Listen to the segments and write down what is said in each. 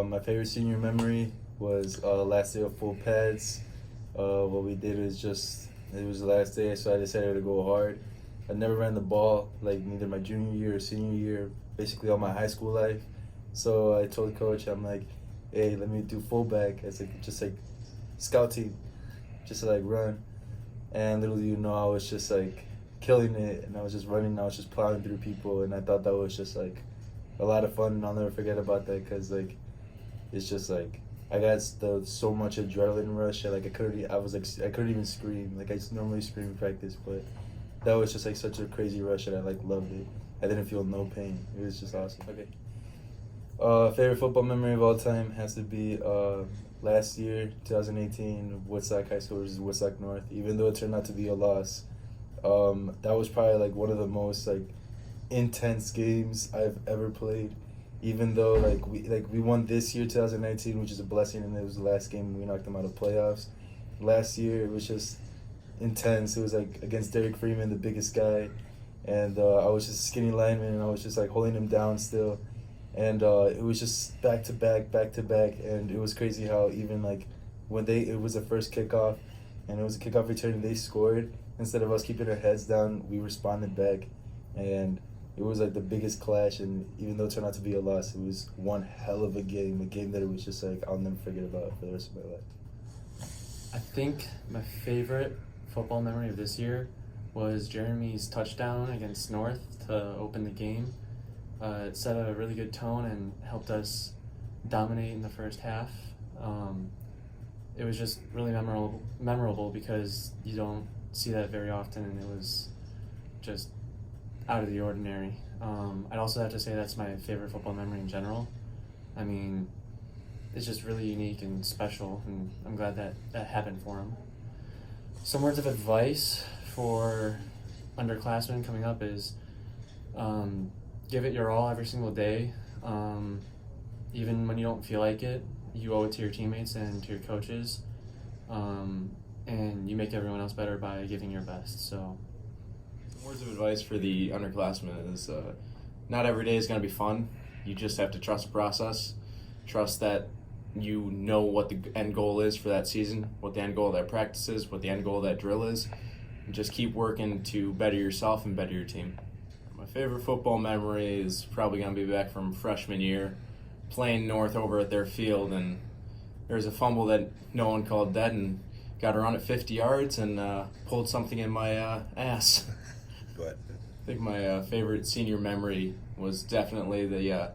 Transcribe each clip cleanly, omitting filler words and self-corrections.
My favorite senior memory was last day of full pads. What we did was it was the last day, so I decided to go hard. I never ran the ball, like neither my junior year or senior year, basically all my high school life. So I told coach, I'm like, hey, let me do fullback as like just like scout team, just to like run. And little do you know, I was just like killing it, and I was just running, I was just plowing through people, and I thought that was just like a lot of fun, and I'll never forget about that because like it's just like I got so much adrenaline rush. Like I couldn't even scream. Like I just normally scream in practice, but that was just like such a crazy rush that I like loved it. I didn't feel no pain. It was just awesome. Okay. Favorite football memory of all time has to be last year, 2018, Woodstock High School versus Woodstock North. Even though it turned out to be a loss, that was probably like one of the most like intense games I've ever played. Even though we won this year, 2019, which is a blessing, and it was the last game we knocked them out of playoffs. Last year it was just intense. It was like against Derek Freeman, the biggest guy, and I was just a skinny lineman, and I was just like holding him down still, and it was just back to back, and it was crazy how even like when it was the first kickoff, and it was a kickoff return, and they scored. Instead of us keeping our heads down, we responded back, and it was like the biggest clash, and even though it turned out to be a loss, it was one hell of a game that it was just like I'll never forget about for the rest of my life. I think my favorite football memory of this year was Jeremy's touchdown against North to open the game. It set a really good tone and helped us dominate in the first half. It was just really memorable because you don't see that very often, and it was just out of the ordinary. I'd also have to say that's my favorite football memory in general. I mean, it's just really unique and special, and I'm glad that happened for him. Some words of advice for underclassmen coming up is give it your all every single day. Even when you don't feel like it, you owe it to your teammates and to your coaches. And you make everyone else better by giving your best. So, words of advice for the underclassmen is not every day is going to be fun. You just have to trust the process. Trust that you know what the end goal is for that season, what the end goal of that practice is, what the end goal of that drill is. And just keep working to better yourself and better your team. My favorite football memory is probably going to be back from freshman year, playing North over at their field, and there was a fumble that no one called dead, and got around at 50 yards and pulled something in my ass. Go ahead. I think my favorite senior memory was definitely the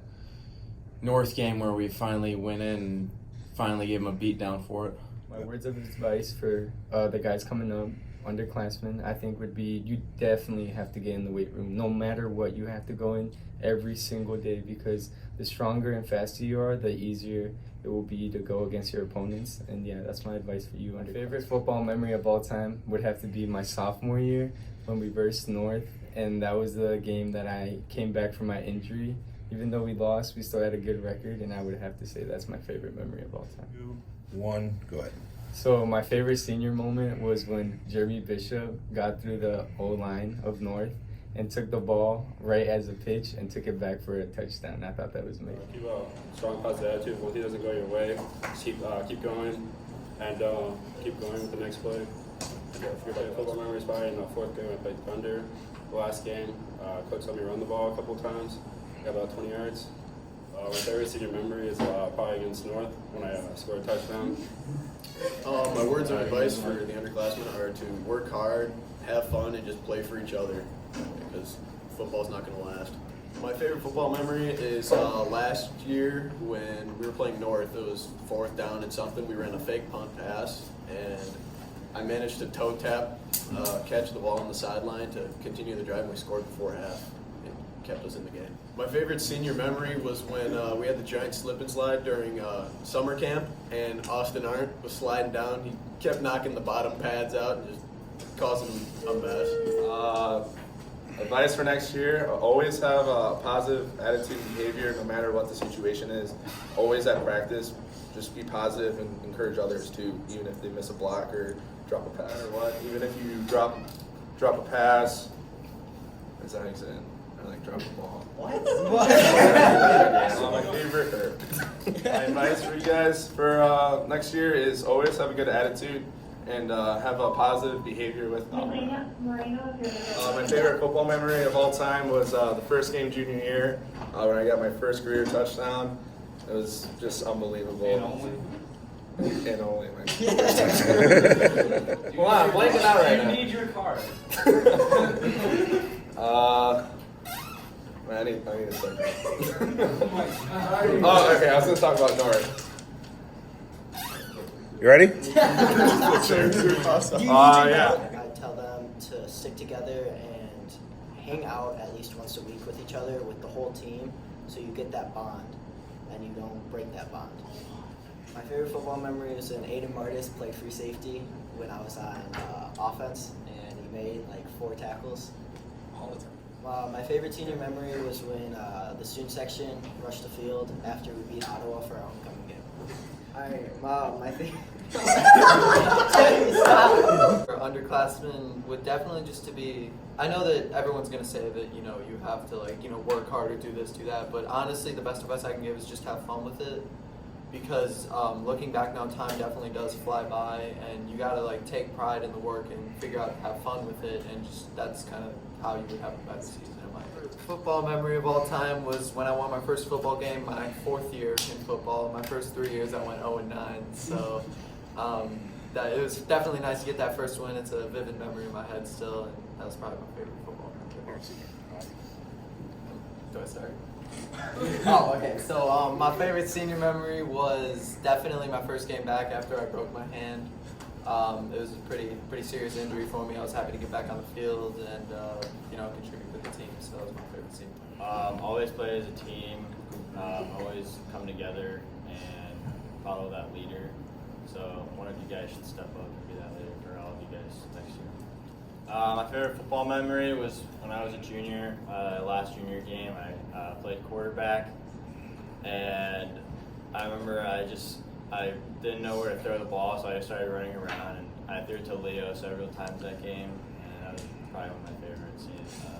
North game where we finally went in and finally gave them a beat down for it. My words of advice for the guys coming up, underclassmen, I think would be you definitely have to get in the weight room. No matter what, you have to go in every single day, because the stronger and faster you are, the easier it will be to go against your opponents. And yeah, that's my advice for you. My favorite football memory of all time would have to be my sophomore year when we versed North, and that was the game that I came back from my injury. Even though we lost, we still had a good record, and I would have to say that's my favorite memory of all time. 2, 1, go ahead. So my favorite senior moment was when Jeremy Bishop got through the O-line of North and took the ball right as a pitch and took it back for a touchdown. I thought that was amazing. Keep a strong positive attitude. When he doesn't go your way, just keep going and keep going with the next play. If you're playing football memories, probably in the fourth game I played Thunder. The last game, coach let me run the ball a couple times. Got about 20 yards. My favorite senior memory is probably against North when I scored a touchdown. My words of advice for the underclassmen are to work hard, have fun, and just play for each other, because football's not going to last. My favorite football memory is last year when we were playing North. It was 4th down and something. We ran a fake punt pass, and I managed to toe tap, catch the ball on the sideline to continue the drive, and we scored before half. Kept us in the game. My favorite senior memory was when we had the giant slip and slide during summer camp, and Austin Arndt was sliding down. He kept knocking the bottom pads out and just causing a mess. Advice for next year: always have a positive attitude and behavior, no matter what the situation is. Always at practice, just be positive and encourage others too, even if they miss a block or drop a pass or what. Even if you drop a pass, that's how you say it. I like dropping the ball. What? My favorite, my advice for you guys for next year is always have a good attitude and have a positive behavior with. My favorite football memory of all time was the first game junior year when I got my first career touchdown. It was just unbelievable. And only. My Come on, blank it out right now. You need your card. I need to start. Oh, okay. I was going to talk about North. You ready? Yeah. I tell them to stick together and hang out at least once a week with each other, with the whole team, so you get that bond and you don't break that bond. My favorite football memory is when Aiden Martis played free safety when I was on offense, and he made like 4 tackles. All the time. My favorite senior memory was when the student section rushed the field after we beat Ottawa for our homecoming game. My favorite underclassmen would definitely just to be, I know that everyone's going to say that, you know, you have to like, you know, work harder, do this, do that, but honestly the best advice I can give is just have fun with it, because looking back now, time definitely does fly by, and you got to like take pride in the work and figure out to have fun with it, and just that's kind of how you would have a better season in my opinion. Football memory of all time was when I won my first football game, my 4th year in football. My first 3 years I went 0-9, so that it was definitely nice to get that first win. It's a vivid memory in my head still, and that was probably my favorite football memory. Do I start? Oh, okay. So my favorite senior memory was definitely my first game back after I broke my hand. It was a pretty serious injury for me. I was happy to get back on the field and you know, contribute with the team. So that was my favorite senior. Always play as a team. Always come together and follow that leader. So one of you guys should step up and be that leader for all of you guys next year. My favorite football memory was when I was a junior. Last junior game, I played quarterback, and I remember I didn't know where to throw the ball, so I started running around, and I threw it to Leo several times that game, and that was probably one of my favorite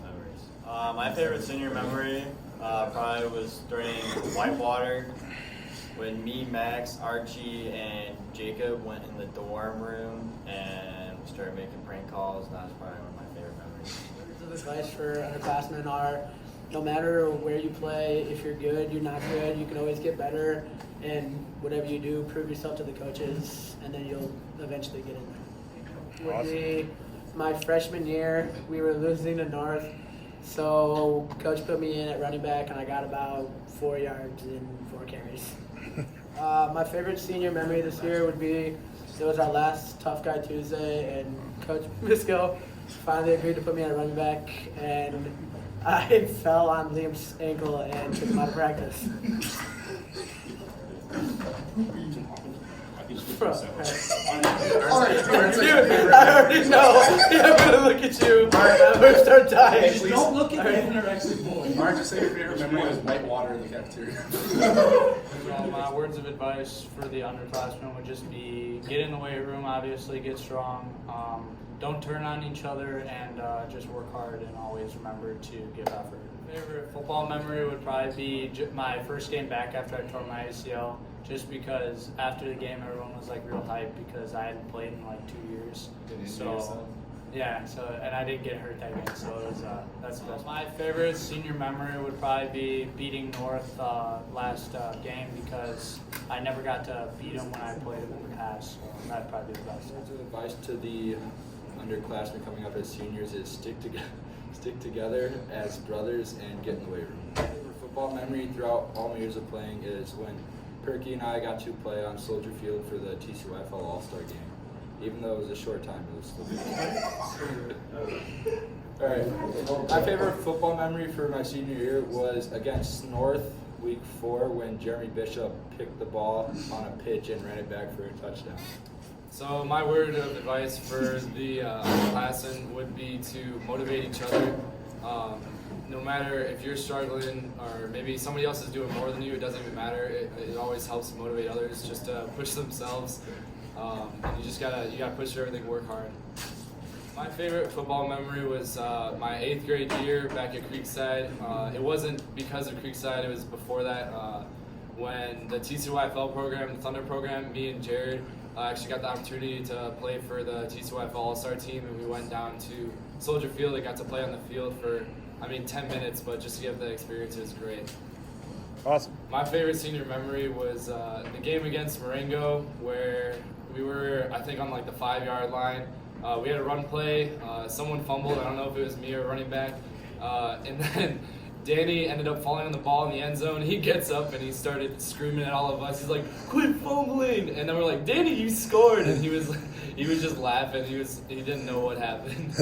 memories. My favorite senior memory probably was during Whitewater, when me, Max, Archie, and Jacob went in the dorm room and we started making prank calls, and that was probably one of my favorite memories. Words of advice for underclassmen are, no matter where you play, if you're good, you're not good, you can always get better, and whatever you do, prove yourself to the coaches, and then you'll eventually get in there. Would be my freshman year, we were losing to North, so coach put me in at running back, and I got about 4 yards in 4 carries. My favorite senior memory this year would be, it was our last Tough Guy Tuesday, and Coach Misko finally agreed to put me at running back, and I fell on Liam's ankle and took him out of practice. Bro, I already know. Yeah, I'm gonna look at you. I'm gonna start dying. Hey, don't look at me when they're actually Mark, just say your favorite memory was Whitewater in the cafeteria. Well, my words of advice for the underclassmen would just be get in the weight room, obviously, get strong. Don't turn on each other, and just work hard, and always remember to give effort. Favorite football memory would probably be my first game back after I tore my ACL, just because after the game everyone was like real hyped because I hadn't played in like 2 years. So yeah, and I didn't get hurt that game, so it was, that's the best. My favorite senior memory would probably be beating North last game, because I never got to beat them when I played them in the past, so that'd probably be the best. Words of advice to the underclassmen coming up as seniors is stick together as brothers and get in the weight room. My favorite football memory throughout all my years of playing is when Perky and I got to play on Soldier Field for the TCYFL All-Star game. Even though it was a short time, it was still good. All right. My favorite football memory for my senior year was against North week 4 when Jeremy Bishop picked the ball on a pitch and ran it back for a touchdown. So my word of advice for the underclassmen would be to motivate each other. No matter if you're struggling or maybe somebody else is doing more than you, it doesn't even matter. It always helps motivate others just to push themselves. And you gotta push everything, work hard. My favorite football memory was my 8th grade year back at Creekside. It wasn't because of Creekside, it was before that. When the TCYFL program, the Thunder program, me and Jared actually got the opportunity to play for the TCYFL All-Star team, and we went down to Soldier Field. I got to play on the field for, 10 minutes, but just to get the experience, it was great. Awesome. My favorite senior memory was the game against Marengo, where we were, I think, on like the 5-yard line. We had a run play. Someone fumbled. I don't know if it was me or running back. And then Danny ended up falling on the ball in the end zone. He gets up and he started screaming at all of us. He's like, "Quit fumbling!" And then we're like, "Danny, you scored!" And he was just laughing. He didn't know what happened.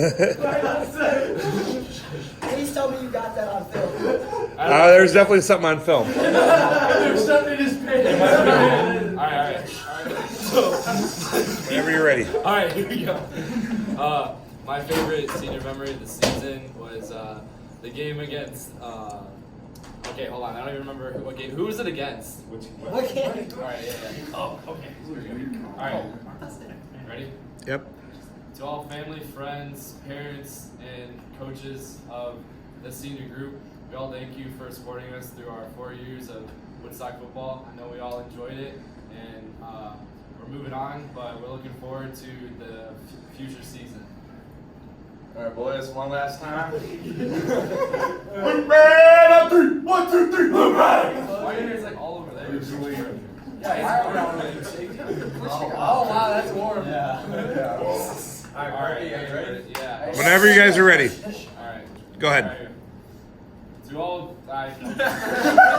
Please tell me you got that on film. There's definitely something on film. There's something in his pants. All right. So, whenever you're ready. All right, here we go. My favorite senior memory of the season was the game against. Okay, hold on. I don't even remember what game. Who was it against? What game? All right, yeah. Oh, okay. All right. Ready? Yep. To all family, friends, parents, and coaches of the senior group, we all thank you for supporting us through our 4 years of Woodstock football. I know we all enjoyed it, and we're moving on, but we're looking forward to the future season. All right, boys, one last time. Man, on 3. 1, 2, 3. Why are you guys like all over there? Oh wow, that's warm. Yeah. All right, you guys ready? Yeah. Whenever you guys are ready. All right. Go ahead. All right. To all,